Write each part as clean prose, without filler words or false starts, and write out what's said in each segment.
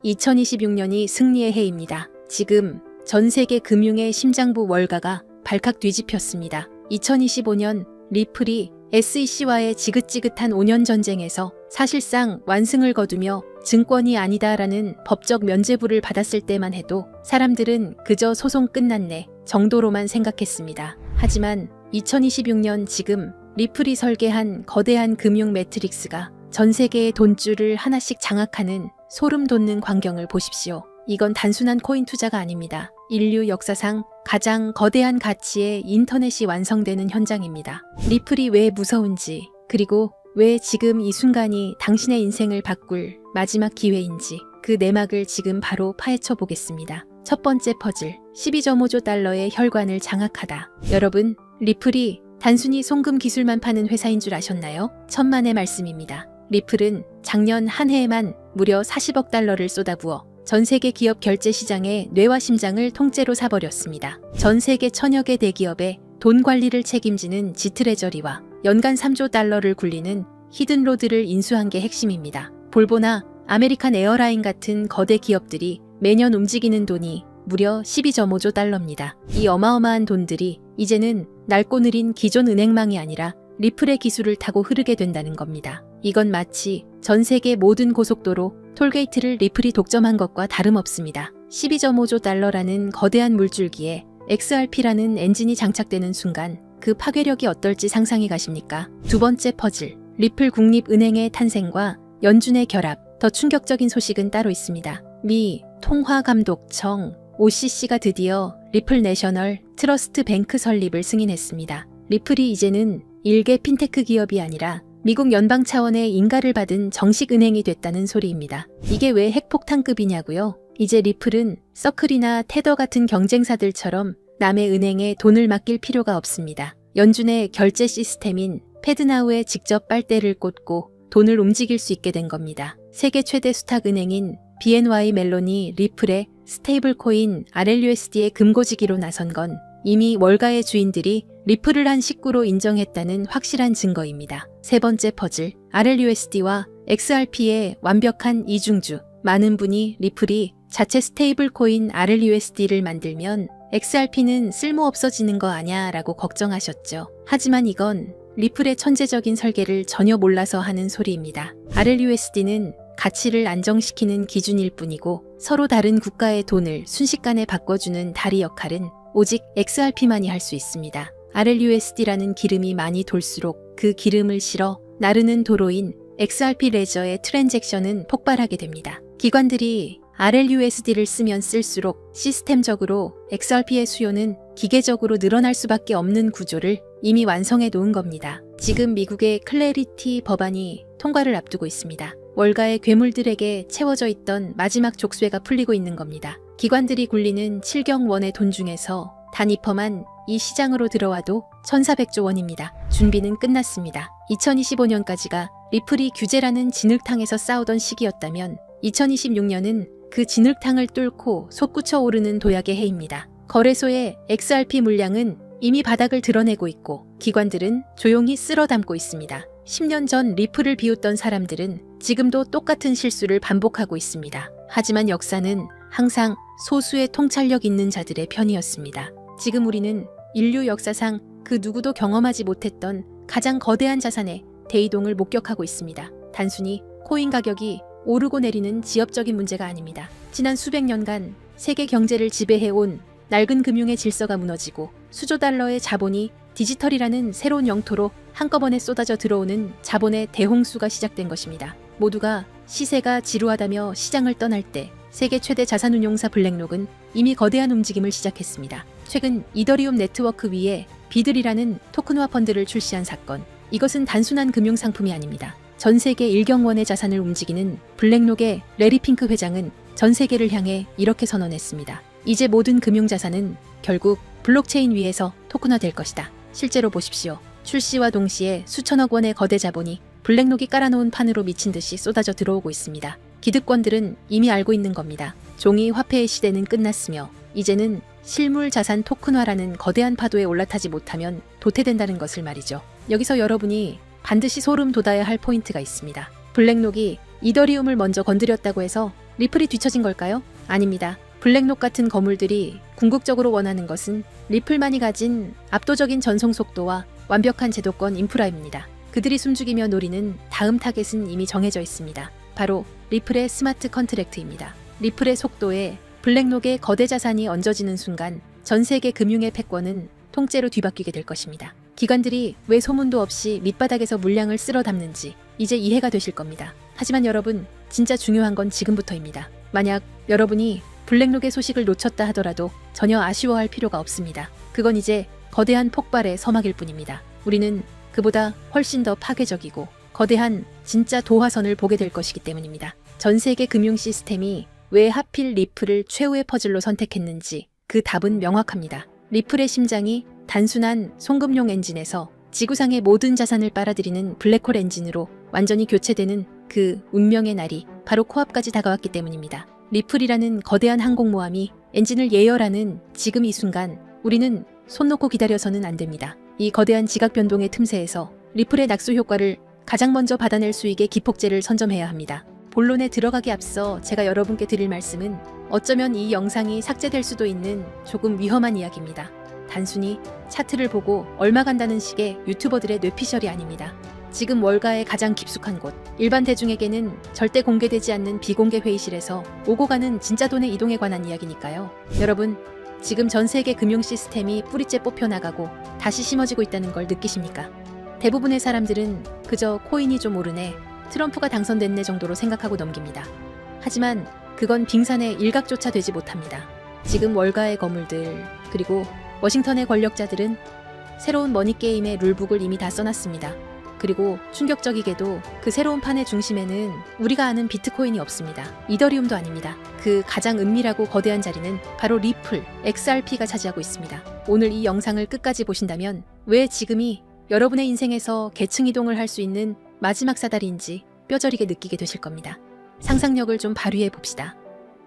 2026년이 승리의 해입니다. 지금 전 세계 금융의 심장부 월가가 발칵 뒤집혔습니다. 2025년 리플이 SEC와의 지긋지긋한 5년 전쟁에서 사실상 완승을 거두며 증권이 아니다라는 법적 면죄부를 받았을 때만 해도 사람들은 그저 소송 끝났네 정도로만 생각했습니다. 하지만 2026년 지금 리플이 설계한 거대한 금융 매트릭스가 전 세계의 돈줄을 하나씩 장악하는 소름 돋는 광경을 보십시오. 이건 단순한 코인 투자가 아닙니다. 인류 역사상 가장 거대한 가치의 인터넷이 완성되는 현장입니다. 리플이 왜 무서운지, 그리고 왜 지금 이 순간이 당신의 인생을 바꿀 마지막 기회인지 그 내막을 지금 바로 파헤쳐 보겠습니다. 첫 번째 퍼즐, 12.5조 달러의 혈관을 장악하다. 여러분, 리플이 단순히 송금 기술만 파는 회사인 줄 아셨나요? 천만의 말씀입니다. 리플은 작년 한 해에만 무려 40억 달러를 쏟아부어 전 세계 기업 결제 시장의 뇌와 심장을 통째로 사버렸습니다. 전 세계 천여 개 대기업의 돈 관리를 책임지는 지트레저리와 연간 3조 달러를 굴리는 히든로드를 인수한 게 핵심입니다. 볼보나 아메리칸 에어라인 같은 거대 기업들이 매년 움직이는 돈이 무려 12.5조 달러입니다. 이 어마어마한 돈들이 이제는 낡고 느린 기존 은행망이 아니라 리플의 기술을 타고 흐르게 된다는 겁니다. 이건 마치 전 세계 모든 고속도로, 톨게이트를 리플이 독점한 것과 다름없습니다. 12.5조 달러라는 거대한 물줄기에 XRP라는 엔진이 장착되는 순간 그 파괴력이 어떨지 상상이 가십니까? 두 번째 퍼즐, 리플 국립은행의 탄생과 연준의 결합. 더 충격적인 소식은 따로 있습니다. 미 통화감독청 OCC가 드디어 리플 내셔널 트러스트 뱅크 설립을 승인했습니다. 리플이 이제는 일개 핀테크 기업이 아니라 미국 연방 차원의 인가를 받은 정식 은행이 됐다는 소리입니다. 이게 왜 핵폭탄급이냐고요? 이제 리플은 서클이나 테더 같은 경쟁사들처럼 남의 은행에 돈을 맡길 필요가 없습니다. 연준의 결제 시스템인 패드나우에 직접 빨대를 꽂고 돈을 움직일 수 있게 된 겁니다. 세계 최대 수탁 은행인 BNY 멜론이 리플의 스테이블 코인 RLUSD에 금고지기로 나선 건 이미 월가의 주인들이 리플을 한 식구로 인정했다는 확실한 증거입니다. 세 번째 퍼즐, RLUSD와 XRP의 완벽한 이중주. 많은 분이 리플이 자체 스테이블 코인 RLUSD를 만들면 XRP는 쓸모 없어지는 거 아냐 라고 걱정하셨죠. 하지만 이건 리플의 천재적인 설계를 전혀 몰라서 하는 소리입니다. RLUSD는 가치를 안정시키는 기준일 뿐이고 서로 다른 국가의 돈을 순식간에 바꿔주는 다리 역할은 오직 XRP만이 할 수 있습니다. RLUSD라는 기름이 많이 돌수록 그 기름을 실어 나르는 도로인 XRP 레저의 트랜잭션은 폭발하게 됩니다. 기관들이 RLUSD를 쓰면 쓸수록 시스템적으로 XRP의 수요는 기계적으로 늘어날 수밖에 없는 구조를 이미 완성해 놓은 겁니다. 지금 미국의 클래리티 법안이 통과를 앞두고 있습니다. 월가의 괴물들에게 채워져 있던 마지막 족쇄가 풀리고 있는 겁니다. 기관들이 굴리는 7경 원의 돈 중에서 단 2%만 이 시장으로 들어와도 1,400조 원입니다. 준비는 끝났습니다. 2025년까지가 리플이 규제라는 진흙탕에서 싸우던 시기였다면 2026년은 그 진흙탕을 뚫고 솟구쳐 오르는 도약의 해입니다. 거래소의 XRP 물량은 이미 바닥을 드러내고 있고 기관들은 조용히 쓸어 담고 있습니다. 10년 전 리플을 비웃던 사람들은 지금도 똑같은 실수를 반복하고 있습니다. 하지만 역사는 항상 소수의 통찰력 있는 자들의 편이었습니다. 지금 우리는 인류 역사상 그 누구도 경험하지 못했던 가장 거대한 자산의 대이동을 목격하고 있습니다. 단순히 코인 가격이 오르고 내리는 지엽적인 문제가 아닙니다. 지난 수백 년간 세계 경제를 지배해온 낡은 금융의 질서가 무너지고 수조 달러의 자본이 디지털이라는 새로운 영토로 한꺼번에 쏟아져 들어오는 자본의 대홍수가 시작된 것입니다. 모두가 시세가 지루하다며 시장을 떠날 때 세계 최대 자산운용사 블랙록은 이미 거대한 움직임을 시작했습니다. 최근 이더리움 네트워크 위에 비들이라는 토큰화 펀드를 출시한 사건. 이것은 단순한 금융상품이 아닙니다. 전 세계 1경 원의 자산을 움직이는 블랙록의 레리 핑크 회장은 전 세계를 향해 이렇게 선언했습니다. 이제 모든 금융자산은 결국 블록체인 위에서 토큰화될 것이다. 실제로 보십시오. 출시와 동시에 수천억 원의 거대 자본이 블랙록이 깔아놓은 판으로 미친 듯이 쏟아져 들어오고 있습니다. 기득권들은 이미 알고 있는 겁니다. 종이 화폐의 시대는 끝났으며 이제는 실물 자산 토큰화라는 거대한 파도에 올라타지 못하면 도태된다는 것을 말이죠. 여기서 여러분이 반드시 소름 돋아야 할 포인트가 있습니다. 블랙록이 이더리움을 먼저 건드렸다고 해서 리플이 뒤처진 걸까요? 아닙니다. 블랙록 같은 거물들이 궁극적으로 원하는 것은 리플만이 가진 압도적인 전송 속도와 완벽한 제도권 인프라입니다. 그들이 숨죽이며 노리는 다음 타겟은 이미 정해져 있습니다. 바로 리플의 스마트 컨트랙트입니다. 리플의 속도에 블랙록의 거대 자산이 얹어지는 순간 전 세계 금융의 패권은 통째로 뒤바뀌게 될 것입니다. 기관들이 왜 소문도 없이 밑바닥에서 물량을 쓸어 담는지 이제 이해가 되실 겁니다. 하지만 여러분, 진짜 중요한 건 지금부터입니다. 만약 여러분이 블랙록의 소식을 놓쳤다 하더라도 전혀 아쉬워할 필요가 없습니다. 그건 이제 거대한 폭발의 서막일 뿐입니다. 우리는 그보다 훨씬 더 파괴적이고 거대한 진짜 도화선을 보게 될 것이기 때문입니다. 전 세계 금융 시스템이 왜 하필 리플을 최후의 퍼즐로 선택했는지 그 답은 명확합니다. 리플의 심장이 단순한 송금용 엔진에서 지구상의 모든 자산을 빨아들이는 블랙홀 엔진으로 완전히 교체되는 그 운명의 날이 바로 코앞까지 다가왔기 때문입니다. 리플이라는 거대한 항공모함이 엔진을 예열하는 지금 이 순간 우리는 손 놓고 기다려서는 안 됩니다. 이 거대한 지각 변동의 틈새에서 리플의 낙수 효과를 가장 먼저 받아낼 수 있게 기폭제를 선점해야 합니다. 본론에 들어가기 앞서 제가 여러분께 드릴 말씀은 어쩌면 이 영상이 삭제될 수도 있는 조금 위험한 이야기입니다. 단순히 차트를 보고 얼마 간다는 식의 유튜버들의 뇌피셜이 아닙니다. 지금 월가의 가장 깊숙한 곳, 일반 대중에게는 절대 공개되지 않는 비공개 회의실에서 오고 가는 진짜 돈의 이동에 관한 이야기니까요. 여러분, 지금 전 세계 금융 시스템이 뿌리째 뽑혀나가고 다시 심어지고 있다는 걸 느끼십니까? 대부분의 사람들은 그저 코인이 좀 오르네, 트럼프가 당선됐네 정도로 생각하고 넘깁니다. 하지만 그건 빙산의 일각조차 되지 못합니다. 지금 월가의 거물들, 그리고 워싱턴의 권력자들은 새로운 머니게임의 룰북을 이미 다 써놨습니다. 그리고 충격적이게도 그 새로운 판의 중심에는 우리가 아는 비트코인이 없습니다. 이더리움도 아닙니다. 그 가장 은밀하고 거대한 자리는 바로 리플, XRP가 차지하고 있습니다. 오늘 이 영상을 끝까지 보신다면 왜 지금이 여러분의 인생에서 계층 이동을 할 수 있는 마지막 사다리인지 뼈저리게 느끼게 되실 겁니다. 상상력을 좀 발휘해 봅시다.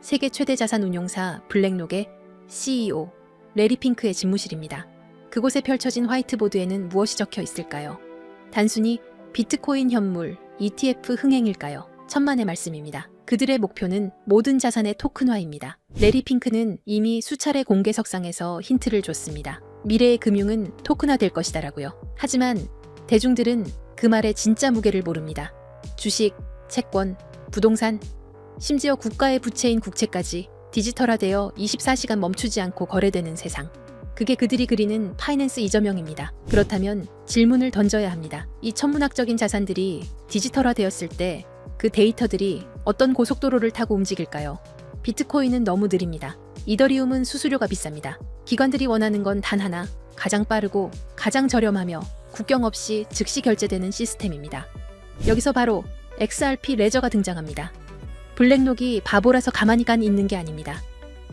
세계 최대 자산 운용사 블랙록의 CEO 레리 핑크의 집무실입니다. 그곳에 펼쳐진 화이트보드에는 무엇이 적혀 있을까요? 단순히 비트코인 현물, ETF 흥행일까요? 천만의 말씀입니다. 그들의 목표는 모든 자산의 토큰화입니다. 레리 핑크는 이미 수차례 공개석상에서 힌트를 줬습니다. 미래의 금융은 토큰화될 것이다라고요. 하지만 대중들은 그 말의 진짜 무게를 모릅니다. 주식, 채권, 부동산, 심지어 국가의 부채인 국채까지 디지털화되어 24시간 멈추지 않고 거래되는 세상. 그게 그들이 그리는 파이낸스 이저명입니다. 그렇다면 질문을 던져야 합니다. 이 천문학적인 자산들이 디지털화되었을 때 그 데이터들이 어떤 고속도로를 타고 움직일까요? 비트코인은 너무 느립니다. 이더리움은 수수료가 비쌉니다. 기관들이 원하는 건 단 하나, 가장 빠르고 가장 저렴하며 국경 없이 즉시 결제되는 시스템입니다. 여기서 바로 XRP 레저가 등장합니다. 블랙록이 바보라서 가만히 있는 게 아닙니다.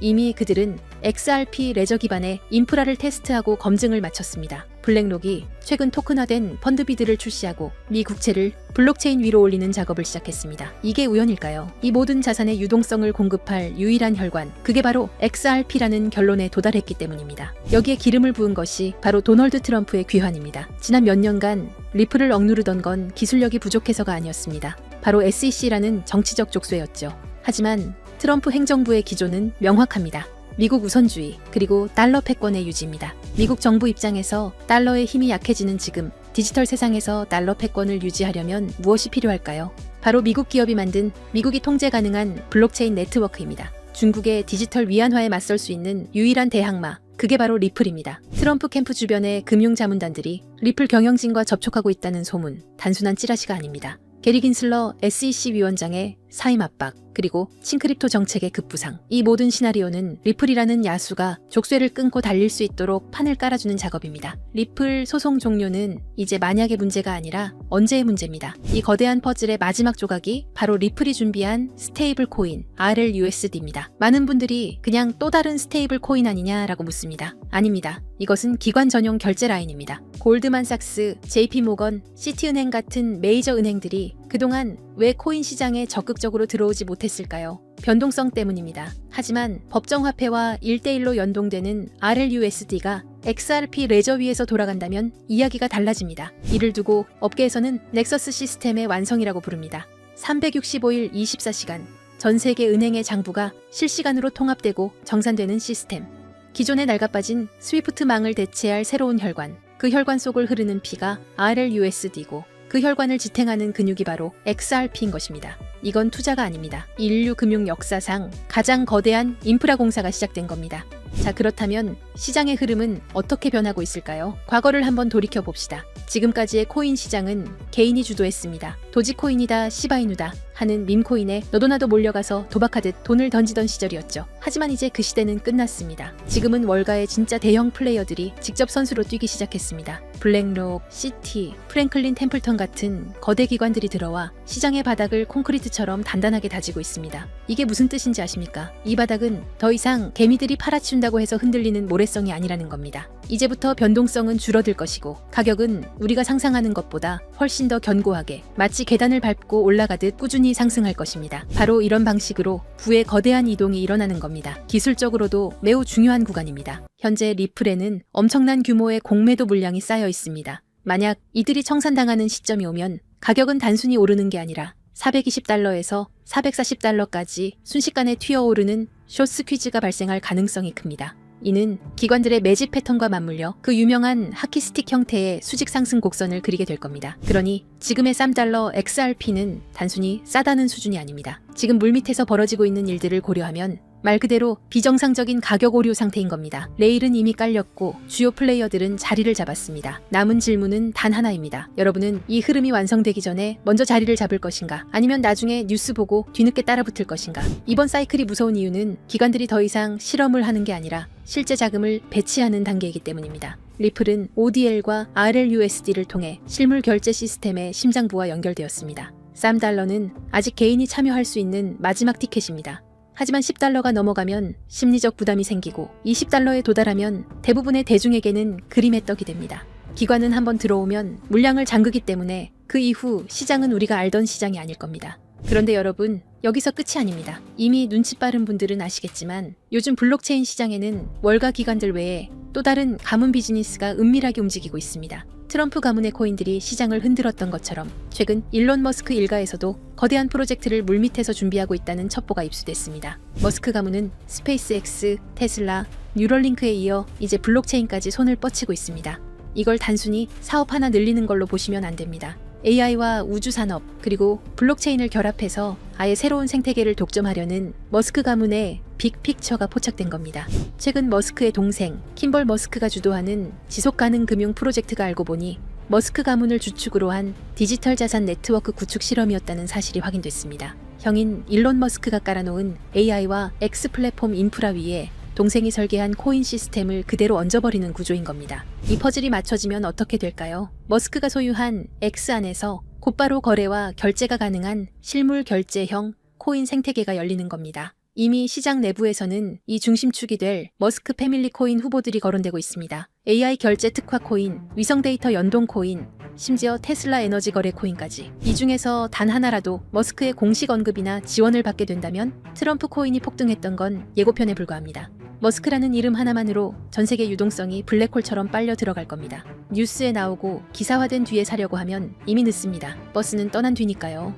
이미 그들은 XRP 레저 기반의 인프라를 테스트하고 검증을 마쳤습니다. 블랙록이 최근 토큰화된 펀드비드를 출시하고 미 국채를 블록체인 위로 올리는 작업을 시작했습니다. 이게 우연일까요? 이 모든 자산의 유동성을 공급할 유일한 혈관, 그게 바로 XRP라는 결론에 도달했기 때문입니다. 여기에 기름을 부은 것이 바로 도널드 트럼프의 귀환입니다. 지난 몇 년간 리플을 억누르던 건 기술력이 부족해서가 아니었습니다. 바로 SEC라는 정치적 족쇄였죠. 하지만 트럼프 행정부의 기조는 명확합니다. 미국 우선주의, 그리고 달러 패권의 유지입니다. 미국 정부 입장에서 달러의 힘이 약해지는 지금 디지털 세상에서 달러 패권을 유지하려면 무엇이 필요할까요? 바로 미국 기업이 만든 미국이 통제 가능한 블록체인 네트워크입니다. 중국의 디지털 위안화에 맞설 수 있는 유일한 대항마, 그게 바로 리플입니다. 트럼프 캠프 주변의 금융자문단들이 리플 경영진과 접촉하고 있다는 소문, 단순한 찌라시가 아닙니다. 게리 긴슬러 SEC 위원장의 사임 압박, 그리고 싱크립토 정책의 급부상. 이 모든 시나리오는 리플이라는 야수가 족쇄를 끊고 달릴 수 있도록 판을 깔아주는 작업입니다. 리플 소송 종료는 이제 만약의 문제가 아니라 언제의 문제입니다. 이 거대한 퍼즐의 마지막 조각이 바로 리플이 준비한 스테이블 코인 RLUSD입니다. 많은 분들이 그냥 또 다른 스테이블 코인 아니냐라고 묻습니다. 아닙니다. 이것은 기관 전용 결제 라인입니다. 골드만삭스, JP모건, 시티은행 같은 메이저 은행들이 그동안 왜 코인 시장에 적극적으로 들어오지 못했을까요? 변동성 때문입니다. 하지만 법정화폐와 1대1로 연동되는 RLUSD가 XRP 레저 위에서 돌아간다면 이야기가 달라집니다. 이를 두고 업계에서는 넥서스 시스템의 완성이라고 부릅니다. 365일 24시간 전 세계 은행의 장부가 실시간으로 통합되고 정산되는 시스템. 기존에 낡아빠진 스위프트망을 대체할 새로운 혈관. 그 혈관 속을 흐르는 피가 RLUSD고 그 혈관을 지탱하는 근육이 바로 XRP인 것입니다. 이건 투자가 아닙니다. 인류 금융 역사상 가장 거대한 인프라 공사가 시작된 겁니다. 자, 그렇다면 시장의 흐름은 어떻게 변하고 있을까요? 과거를 한번 돌이켜 봅시다. 지금까지의 코인 시장은 개인이 주도했습니다. 도지코인이다, 시바이누다 하는 밈코인에 너도 나도 몰려가서 도박하듯 돈을 던지던 시절이었죠. 하지만 이제 그 시대는 끝났습니다. 지금은 월가의 진짜 대형 플레이어들이 직접 선수로 뛰기 시작했습니다. 블랙록, 시티, 프랭클린 템플턴 같은 거대 기관들이 들어와 시장의 바닥을 콘크리트처럼 단단하게 다지고 있습니다. 이게 무슨 뜻인지 아십니까? 이 바닥은 더 이상 개미들이 팔아치운다고 해서 흔들리는 모래성이 아니라는 겁니다. 이제부터 변동성은 줄어들 것이고 가격은 우리가 상상하는 것보다 훨씬 더 견고하게 마치 계단을 밟고 올라가듯 꾸준히 상승할 것입니다. 바로 이런 방식으로 부의 거대한 이동이 일어나는 겁니다. 기술적으로도 매우 중요한 구간입니다. 현재 리플에는 엄청난 규모의 공매도 물량이 쌓여 있습니다. 만약 이들이 청산당하는 시점이 오면 가격은 단순히 오르는 게 아니라 420달러에서 440달러까지 순식간에 튀어오르는 숏스퀴즈가 발생할 가능성이 큽니다. 이는 기관들의 매집 패턴과 맞물려 그 유명한 하키스틱 형태의 수직 상승 곡선을 그리게 될 겁니다. 그러니 지금의 $3 XRP는 단순히 싸다는 수준이 아닙니다. 지금 물밑에서 벌어지고 있는 일들을 고려하면 말 그대로 비정상적인 가격 오류 상태인 겁니다. 레일은 이미 깔렸고 주요 플레이어들은 자리를 잡았습니다. 남은 질문은 단 하나입니다. 여러분은 이 흐름이 완성되기 전에 먼저 자리를 잡을 것인가? 아니면 나중에 뉴스 보고 뒤늦게 따라붙을 것인가? 이번 사이클이 무서운 이유는 기관들이 더 이상 실험을 하는 게 아니라 실제 자금을 배치하는 단계이기 때문입니다. 리플은 ODL과 RLUSD를 통해 실물 결제 시스템의 심장부와 연결되었습니다. $3는 아직 개인이 참여할 수 있는 마지막 티켓입니다. 하지만 $10가 넘어가면 심리적 부담이 생기고 $20에 도달하면 대부분의 대중에게는 그림의 떡이 됩니다. 기관은 한번 들어오면 물량을 잠그기 때문에 그 이후 시장은 우리가 알던 시장이 아닐 겁니다. 그런데 여러분, 여기서 끝이 아닙니다. 이미 눈치 빠른 분들은 아시겠지만 요즘 블록체인 시장에는 월가 기관들 외에 또 다른 가문 비즈니스가 은밀하게 움직이고 있습니다. 트럼프 가문의 코인들이 시장을 흔들었던 것처럼 최근 일론 머스크 일가에서도 거대한 프로젝트를 물밑에서 준비하고 있다는 첩보가 입수됐습니다. 머스크 가문은 스페이스X, 테슬라, 뉴럴링크에 이어 이제 블록체인까지 손을 뻗치고 있습니다. 이걸 단순히 사업 하나 늘리는 걸로 보시면 안 됩니다. AI와 우주산업 그리고 블록체인을 결합해서 아예 새로운 생태계를 독점하려는 머스크 가문의 빅픽처가 포착된 겁니다. 최근 머스크의 동생 킴벌 머스크가 주도하는 지속가능 금융 프로젝트가 알고 보니 머스크 가문을 주축으로 한 디지털 자산 네트워크 구축 실험이었다는 사실이 확인됐습니다. 형인 일론 머스크가 깔아놓은 AI와 X 플랫폼 인프라 위에 동생이 설계한 코인 시스템을 그대로 얹어버리는 구조인 겁니다. 이 퍼즐이 맞춰지면 어떻게 될까요? 머스크가 소유한 X 안에서 곧바로 거래와 결제가 가능한 실물 결제형 코인 생태계가 열리는 겁니다. 이미 시장 내부에서는 이 중심축이 될 머스크 패밀리 코인 후보들이 거론되고 있습니다. AI 결제 특화 코인, 위성 데이터 연동 코인, 심지어 테슬라 에너지 거래 코인까지. 이 중에서 단 하나라도 머스크의 공식 언급이나 지원을 받게 된다면 트럼프 코인이 폭등했던 건 예고편에 불과합니다. 머스크라는 이름 하나만으로 전 세계 유동성이 블랙홀처럼 빨려 들어갈 겁니다. 뉴스에 나오고 기사화된 뒤에 사려고 하면 이미 늦습니다. 버스는 떠난 뒤니까요.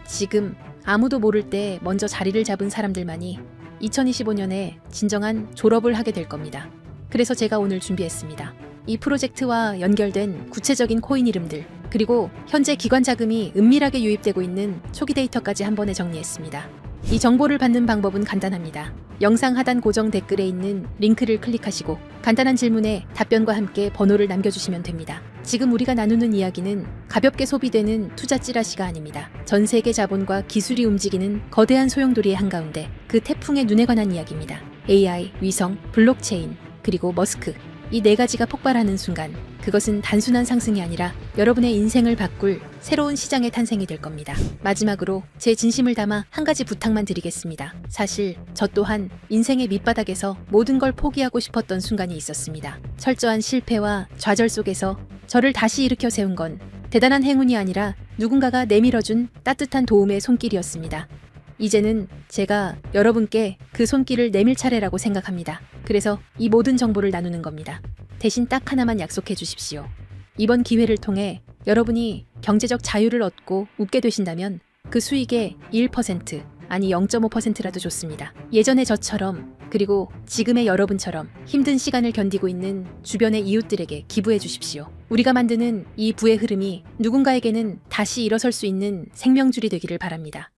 지금 아무도 모를 때 먼저 자리를 잡은 사람들만이 2025년에 진정한 졸업을 하게 될 겁니다. 그래서 제가 오늘 준비했습니다. 이 프로젝트와 연결된 구체적인 코인 이름들, 그리고 현재 기관 자금이 은밀하게 유입되고 있는 초기 데이터까지 한 번에 정리했습니다. 이 정보를 받는 방법은 간단합니다. 영상 하단 고정 댓글에 있는 링크를 클릭하시고 간단한 질문에 답변과 함께 번호를 남겨주시면 됩니다. 지금 우리가 나누는 이야기는 가볍게 소비되는 투자 찌라시가 아닙니다. 전 세계 자본과 기술이 움직이는 거대한 소용돌이의 한가운데 그 태풍의 눈에 관한 이야기입니다. AI, 위성, 블록체인, 그리고 머스크. 이 네 가지가 폭발하는 순간 그것은 단순한 상승이 아니라 여러분의 인생을 바꿀 새로운 시장의 탄생이 될 겁니다. 마지막으로 제 진심을 담아 한 가지 부탁만 드리겠습니다. 사실 저 또한 인생의 밑바닥에서 모든 걸 포기하고 싶었던 순간이 있었습니다. 철저한 실패와 좌절 속에서 저를 다시 일으켜 세운 건 대단한 행운이 아니라 누군가가 내밀어준 따뜻한 도움의 손길이었습니다. 이제는 제가 여러분께 그 손길을 내밀 차례라고 생각합니다. 그래서 이 모든 정보를 나누는 겁니다. 대신 딱 하나만 약속해 주십시오. 이번 기회를 통해 여러분이 경제적 자유를 얻고 웃게 되신다면 그 수익의 1% 아니 0.5%라도 좋습니다. 예전의 저처럼 그리고 지금의 여러분처럼 힘든 시간을 견디고 있는 주변의 이웃들에게 기부해 주십시오. 우리가 만드는 이 부의 흐름이 누군가에게는 다시 일어설 수 있는 생명줄이 되기를 바랍니다.